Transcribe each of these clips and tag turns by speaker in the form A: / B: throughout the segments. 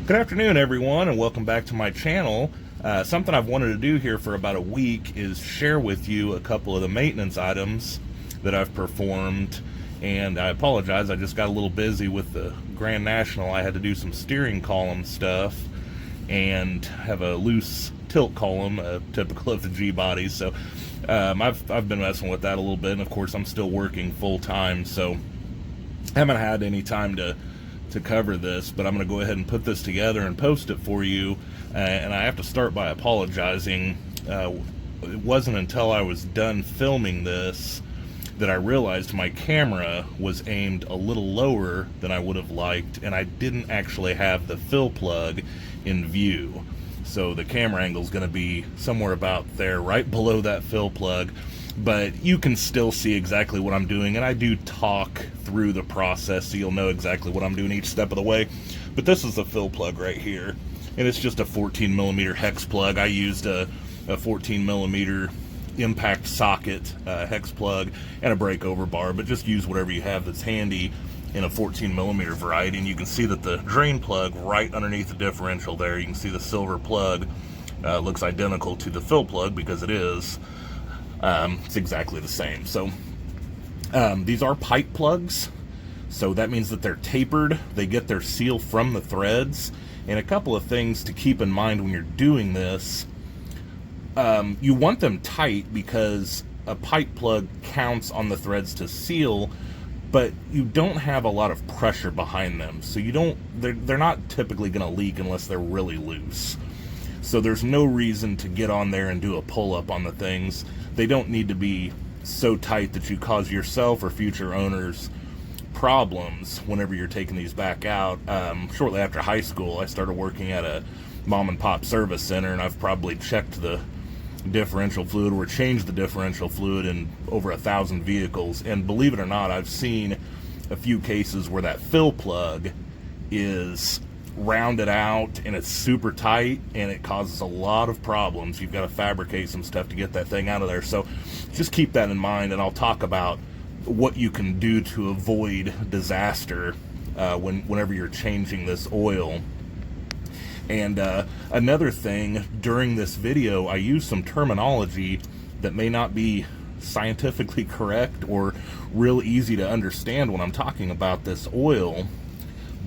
A: Good afternoon, everyone, and welcome back to my channel. Something I've wanted to do here for about a week is share with you a couple of the maintenance items that I've performed. And I apologize, I just got a little busy with the Grand National. I had to do some steering column stuff and have a loose tilt column, typical of the G-bodies. So I've been messing with that a little bit, and of course I'm still working full-time, so haven't had any time to cover this, but I'm going to go ahead and put this together and post it for you. And I have to start by apologizing. It wasn't until I was done filming this that I realized my camera was aimed a little lower than I would have liked, and I didn't actually have the fill plug in view. So the camera angle is going to be somewhere about there, right below that fill plug. But you can still see exactly what I'm doing, and I do talk through the process so you'll know exactly what I'm doing each step of the way. But this is the fill plug right here, and it's just a 14mm hex plug. I used a 14mm impact socket hex plug and a breakover bar, but just use whatever you have that's handy in a 14mm variety. And you can see that the drain plug right underneath the differential there, you can see the silver plug looks identical to the fill plug because it is. It's exactly the same. So these are pipe plugs, so that means that they're tapered. They get their seal from the threads. And a couple of things to keep in mind when you're doing this: you want them tight because a pipe plug counts on the threads to seal, but you don't have a lot of pressure behind them, so they're not typically going to leak unless they're really loose. So there's no reason to get on there and do a pull-up on the things. They don't need to be so tight that you cause yourself or future owners problems whenever you're taking these back out. Shortly after high school, I started working at a mom and pop service center, and I've probably checked the differential fluid or changed the differential fluid in over 1,000 vehicles. And believe it or not, I've seen a few cases where that fill plug is rounded out and it's super tight, and it causes a lot of problems. You've got to fabricate some stuff to get that thing out of there. So just keep that in mind, and I'll talk about what you can do to avoid disaster whenever you're changing this oil. And another thing, during this video I use some terminology that may not be scientifically correct or real easy to understand when I'm talking about this oil,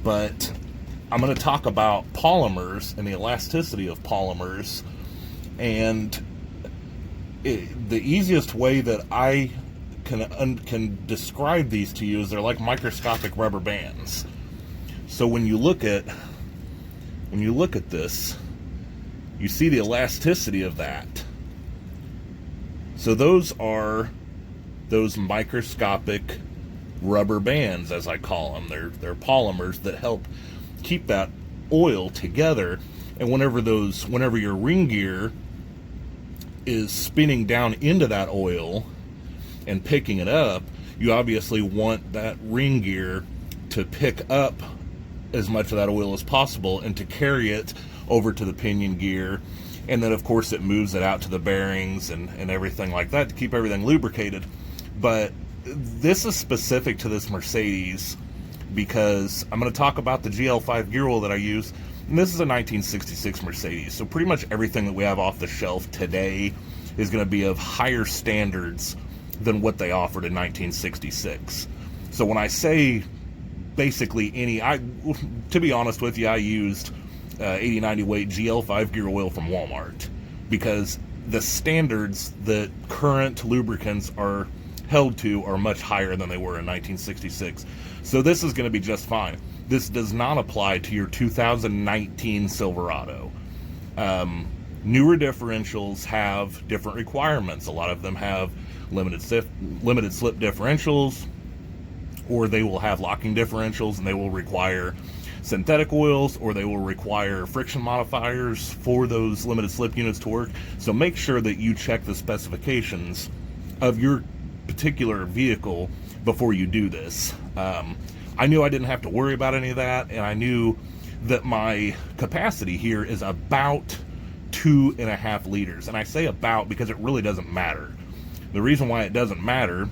A: but I'm going to talk about polymers and the elasticity of polymers. And the easiest way that I can describe these to you is they're like microscopic rubber bands. So when you look at this, you see the elasticity of that. So those are those microscopic rubber bands, as I call them. They're polymers that help keep that oil together. And whenever your ring gear is spinning down into that oil and picking it up, you obviously want that ring gear to pick up as much of that oil as possible and to carry it over to the pinion gear. And then of course it moves it out to the bearings and everything like that to keep everything lubricated. But this is specific to this Mercedes because I'm going to talk about the GL5 gear oil that I use. And this is a 1966 Mercedes, so pretty much everything that we have off the shelf today is going to be of higher standards than what they offered in 1966. So when I say basically to be honest with you, I used 80-90 weight GL5 gear oil from Walmart because the standards that current lubricants are held to are much higher than they were in 1966. So this is going to be just fine. This does not apply to your 2019 Silverado. Newer differentials have different requirements. A lot of them have limited slip differentials, or they will have locking differentials, and they will require synthetic oils, or they will require friction modifiers for those limited slip units to work. So make sure that you check the specifications of your particular vehicle before you do this. I knew I didn't have to worry about any of that, and I knew that my capacity here is about 2.5 liters. And I say about because it really doesn't matter. The reason why it doesn't matter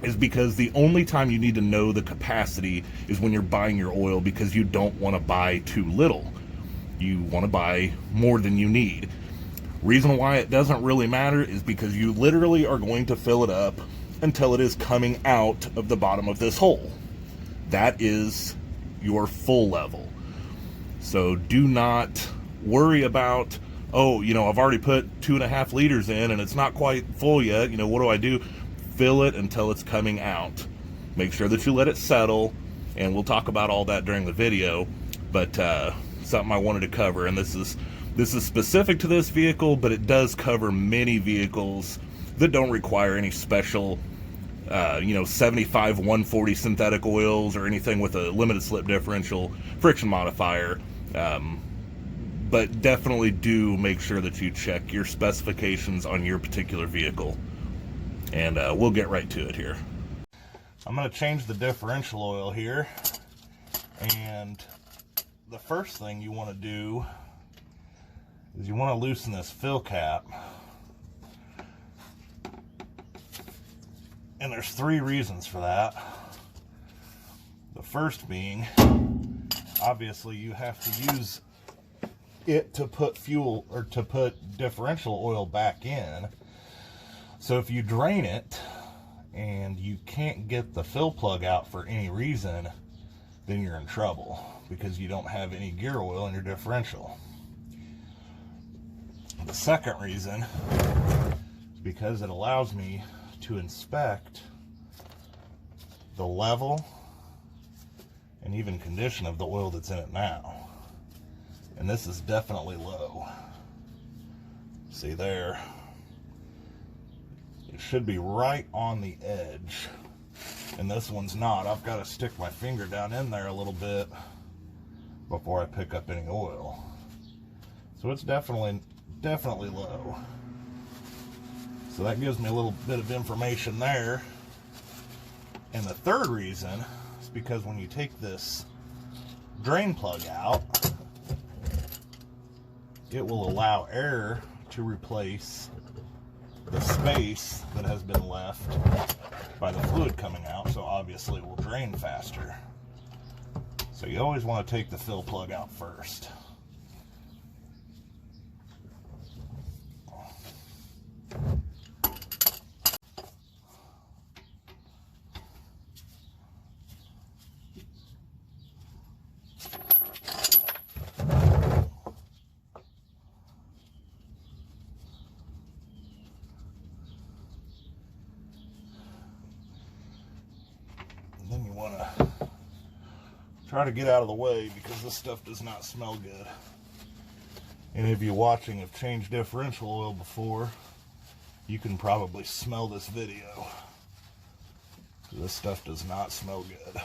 A: is because the only time you need to know the capacity is when you're buying your oil, because you don't want to buy too little. You want to buy more than you need. Reason why it doesn't really matter is because you literally are going to fill it up until it is coming out of the bottom of this hole. That is your full level. So do not worry about, oh, I've already put 2.5 liters in and it's not quite full yet. What do I do? Fill it until it's coming out. Make sure that you let it settle, and we'll talk about all that during the video. But something I wanted to cover, and this is specific to this vehicle, but it does cover many vehicles that don't require any special 75 140 synthetic oils or anything with a limited slip differential friction modifier. But definitely do make sure that you check your specifications on your particular vehicle. And we'll get right to it here. I'm going to change the differential oil here. And the first thing you want to do is you want to loosen this fill cap. And there's 3 reasons for that. The first being, obviously you have to use it to put fuel, or to put differential oil back in. So if you drain it and you can't get the fill plug out for any reason, then you're in trouble, because you don't have any gear oil in your differential. The second reason is because it allows me to inspect the level and even condition of the oil that's in it now. And this is definitely low. See there? It should be right on the edge, and this one's not. I've got to stick my finger down in there a little bit before I pick up any oil. So it's definitely low. So that gives me a little bit of information there. And the third reason is because when you take this drain plug out, it will allow air to replace the space that has been left by the fluid coming out, so obviously it will drain faster. So you always want to take the fill plug out first. Then you want to try to get out of the way, because this stuff does not smell good. Any of you watching have changed differential oil before, you can probably smell this video. This stuff does not smell good.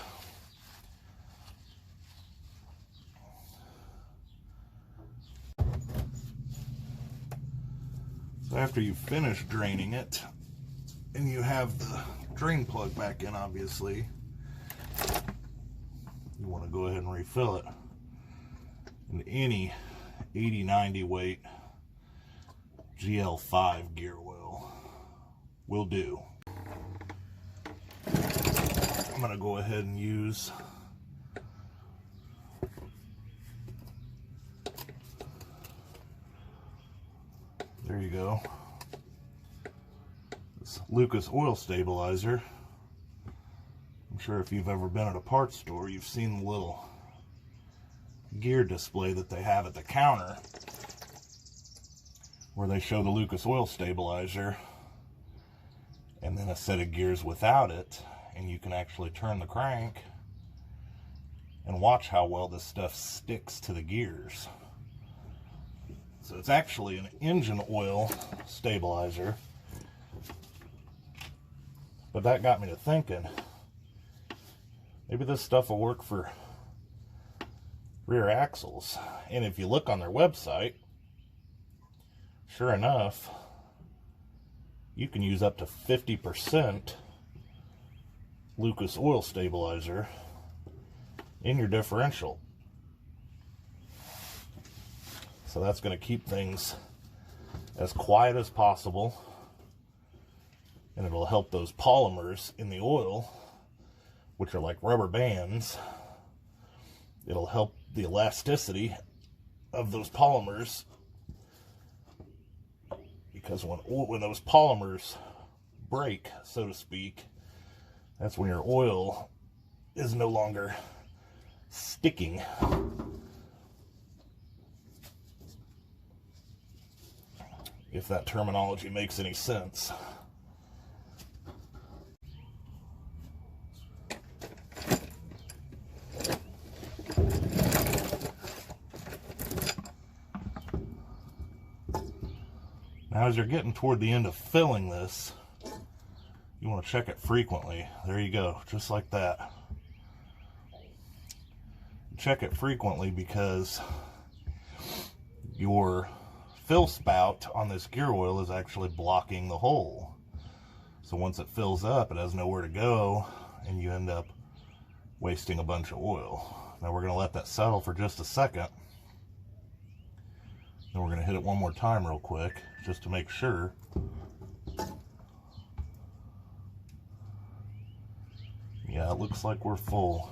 A: So after you finish draining it, and you have the drain plug back in, obviously, you want to go ahead and refill it. And any 80-90 weight GL5 gear oil will do. I'm going to go ahead and use there you go, this Lucas oil stabilizer. I'm sure if you've ever been at a parts store, you've seen the little gear display that they have at the counter where they show the Lucas oil stabilizer and then a set of gears without it, and you can actually turn the crank and watch how well this stuff sticks to the gears. So it's actually an engine oil stabilizer, but that got me to thinking, maybe this stuff will work for rear axles. And if you look on their website, sure enough, you can use up to 50% Lucas oil stabilizer in your differential. So that's going to keep things as quiet as possible and it'll help those polymers in the oil, which are like rubber bands. It'll help the elasticity of those polymers, because when those polymers break, so to speak, that's when your oil is no longer sticking. If that terminology makes any sense. Now, as you're getting toward the end of filling this, you want to check it frequently. There you go, just like that. Check it frequently because your fill spout on this gear oil is actually blocking the hole. So once it fills up, it has nowhere to go, and you end up wasting a bunch of oil. Now we're going to let that settle for just a second. Then we're going to hit it one more time real quick, just to make sure. Yeah, it looks like we're full.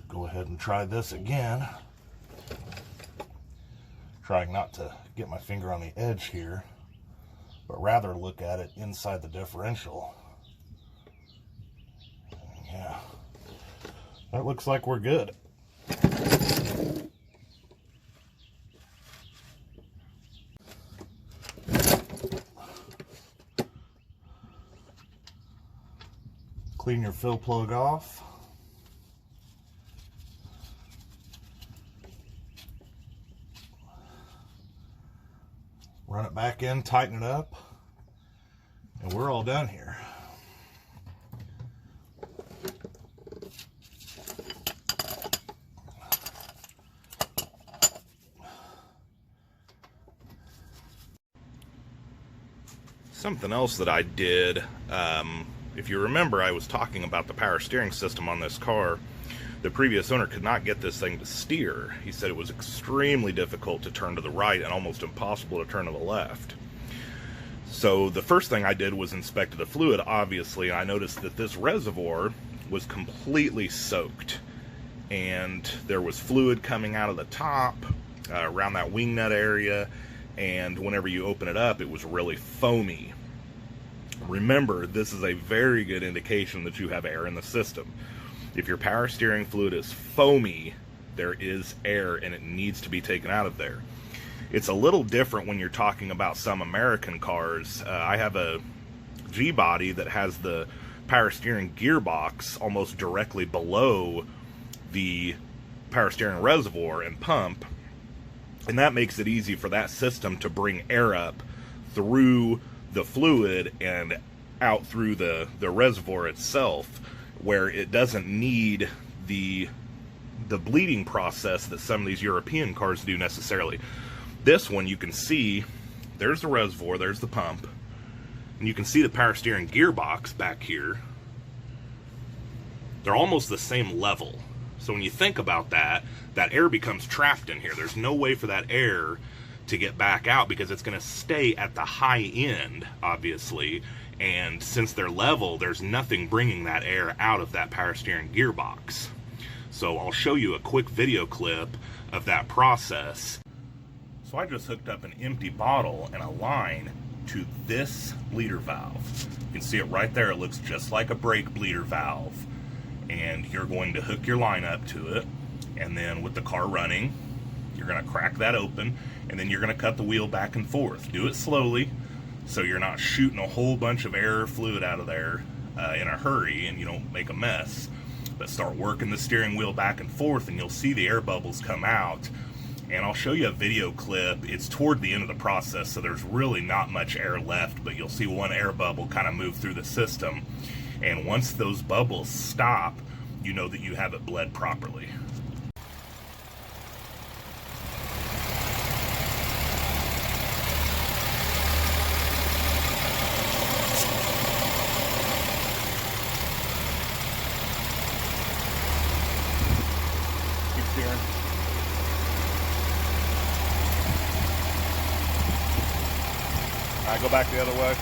A: Go ahead and try this again. Trying not to get my finger on the edge here, but rather look at it inside the differential. Yeah, that looks like we're good. Clean your fill plug off. Run it back in, tighten it up, and we're all done here. Something else that I did, if you remember, I was talking about the power steering system on this car. The previous owner could not get this thing to steer. He said it was extremely difficult to turn to the right and almost impossible to turn to the left. So the first thing I did was inspect the fluid, obviously, and I noticed that this reservoir was completely soaked. And there was fluid coming out of the top, around that wing nut area, and whenever you open it up, it was really foamy. Remember, this is a very good indication that you have air in the system. If your power steering fluid is foamy, there is air and it needs to be taken out of there. It's a little different when you're talking about some American cars. I have a G-body that has the power steering gearbox almost directly below the power steering reservoir and pump, and that makes it easy for that system to bring air up through the fluid and out through the reservoir itself, where it doesn't need the bleeding process that some of these European cars do necessarily. This one, you can see, there's the reservoir, there's the pump, and you can see the power steering gearbox back here. They're almost the same level. So when you think about that, that air becomes trapped in here. There's no way for that air to get back out because it's going to stay at the high end, obviously. And since they're level, there's nothing bringing that air out of that power steering gearbox. So I'll show you a quick video clip of that process. So I just hooked up an empty bottle and a line to this bleeder valve. You can see it right there. It looks just like a brake bleeder valve. And you're going to hook your line up to it. And then with the car running, you're going to crack that open. And then you're going to cut the wheel back and forth. Do it slowly, so you're not shooting a whole bunch of air or fluid out of there in a hurry and you don't make a mess. But start working the steering wheel back and forth and you'll see the air bubbles come out. And I'll show you a video clip. It's toward the end of the process, so there's really not much air left, but you'll see one air bubble kind of move through the system. And once those bubbles stop, you know that you have it bled properly. I go back the other way.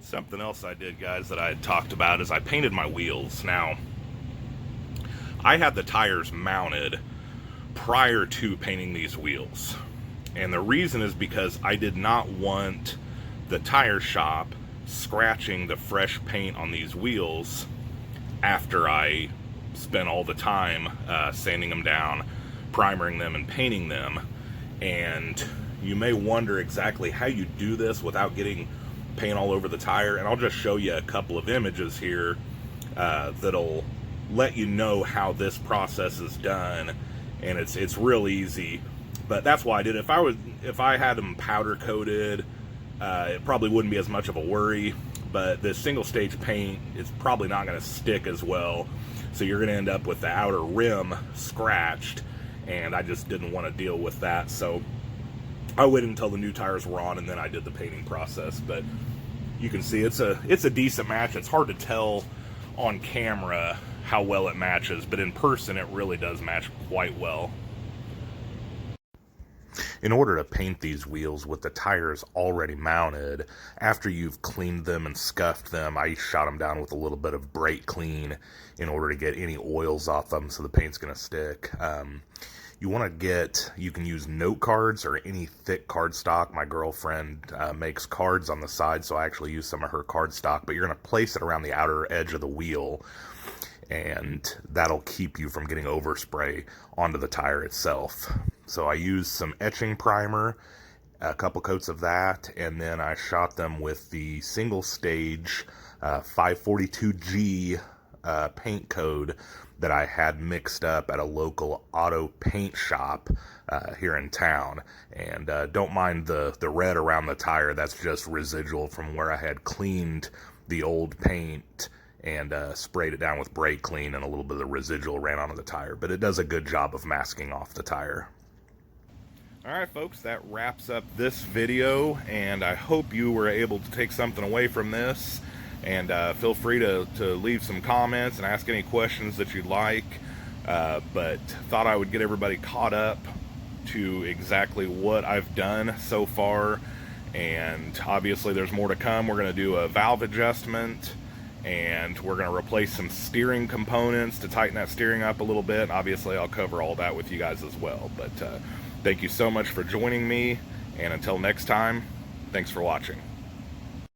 A: Something else I did, guys, that I had talked about is I painted my wheels. Now, I had the tires mounted prior to painting these wheels. And the reason is because I did not want the tire shop scratching the fresh paint on these wheels after I spent all the time sanding them down, primering them, and painting them. And you may wonder exactly how you do this without getting paint all over the tire, and I'll just show you a couple of images here that'll let you know how this process is done, and it's real easy. But that's why I did it. If I had them powder coated, it probably wouldn't be as much of a worry, but this single stage paint is probably not going to stick as well, so you're going to end up with the outer rim scratched, and I just didn't want to deal with that. So I waited until the new tires were on, and then I did the painting process. But you can see it's a decent match. It's hard to tell on camera how well it matches, but in person it really does match quite well. In order to paint these wheels with the tires already mounted, after you've cleaned them and scuffed them, I shot them down with a little bit of brake clean in order to get any oils off them so the paint's going to stick. You can use note cards or any thick cardstock. My girlfriend makes cards on the side, so I actually use some of her cardstock, but you're going to place it around the outer edge of the wheel, and that'll keep you from getting overspray onto the tire itself. So I used some etching primer, a couple coats of that, and then I shot them with the single stage 542G paint code that I had mixed up at a local auto paint shop here in town. And don't mind the red around the tire. That's just residual from where I had cleaned the old paint and sprayed it down with brake clean, and a little bit of the residual ran onto the tire. But it does a good job of masking off the tire. Alright folks, that wraps up this video, and I hope you were able to take something away from this. And feel free to leave some comments and ask any questions that you'd like. But thought I would get everybody caught up to exactly what I've done so far. And obviously there's more to come. We're going to do a valve adjustment, and we're going to replace some steering components to tighten that steering up a little bit. And obviously I'll cover all that with you guys as well. But thank you so much for joining me. And until next time, thanks for watching.